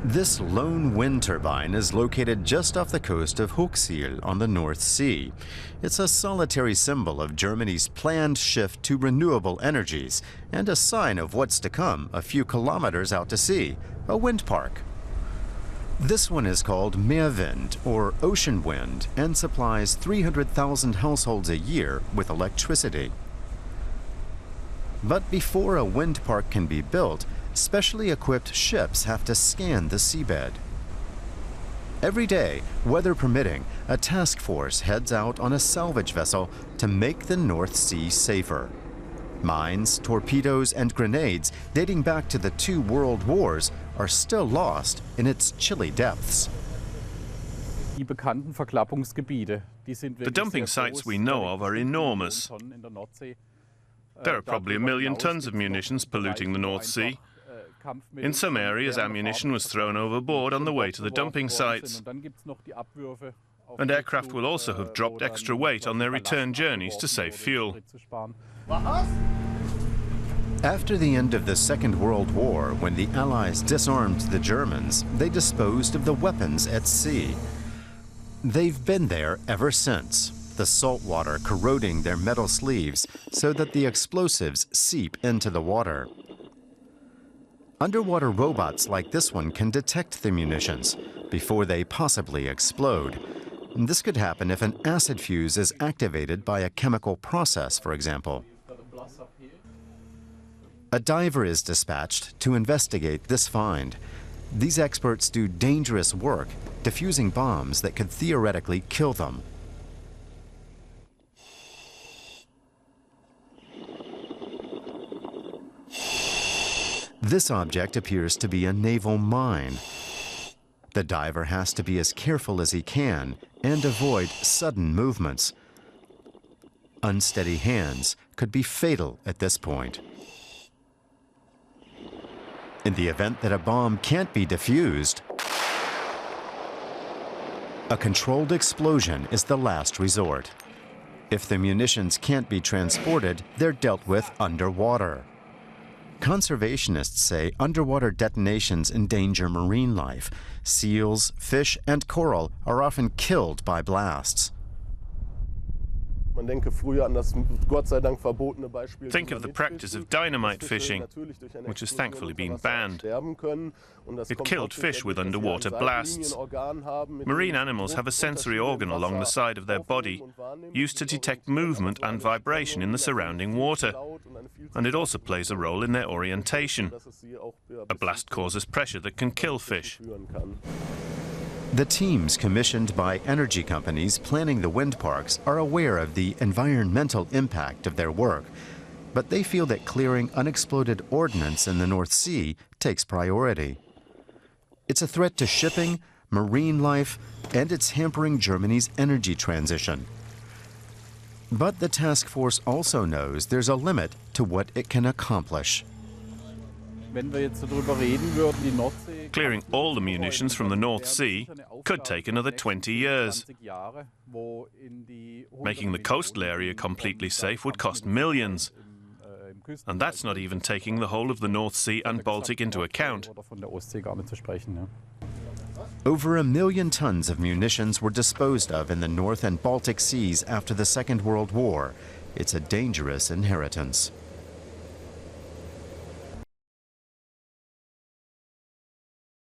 This lone wind turbine is located just off the coast of Hochsiel on the North Sea. It's a solitary symbol of Germany's planned shift to renewable energies and a sign of what's to come a few kilometers out to sea, a wind park. This one is called Meerwind, or ocean wind, and supplies 300,000 households a year with electricity. But before a wind park can be built, specially equipped ships have to scan the seabed. Every day, weather permitting, a task force heads out on a salvage vessel to make the North Sea safer. Mines, torpedoes, and grenades dating back to the 2 world wars are still lost in its chilly depths. The dumping sites we know of are enormous. There are probably 1 million tons of munitions polluting the North Sea. In some areas, ammunition was thrown overboard on the way to the dumping sites. And aircraft will also have dropped extra weight on their return journeys to save fuel. After the end of the Second World War, when the Allies disarmed the Germans, they disposed of the weapons at sea. They've been there ever since, the salt water corroding their metal sleeves so that the explosives seep into the water. Underwater robots like this one can detect the munitions before they possibly explode. This could happen if an acid fuse is activated by a chemical process, for example. A diver is dispatched to investigate this find. These experts do dangerous work, defusing bombs that could theoretically kill them. This object appears to be a naval mine. The diver has to be as careful as he can and avoid sudden movements. Unsteady hands could be fatal at this point. In the event that a bomb can't be defused, a controlled explosion is the last resort. If the munitions can't be transported, they're dealt with underwater. Conservationists say underwater detonations endanger marine life. Seals, fish, and coral are often killed by blasts. Think of the practice of dynamite fishing, which has thankfully been banned. It killed fish with underwater blasts. Marine animals have a sensory organ along the side of their body, used to detect movement and vibration in the surrounding water. And it also plays a role in their orientation. A blast causes pressure that can kill fish. The teams commissioned by energy companies planning the wind parks are aware of the environmental impact of their work, but they feel that clearing unexploded ordnance in the North Sea takes priority. It's a threat to shipping, marine life, and it's hampering Germany's energy transition. But the task force also knows there's a limit to what it can accomplish. Clearing all the munitions from the North Sea could take another 20 years. Making the coastal area completely safe would cost millions. And that's not even taking the whole of the North Sea and Baltic into account. Over 1 million tons of munitions were disposed of in the North and Baltic Seas after the Second World War. It's a dangerous inheritance.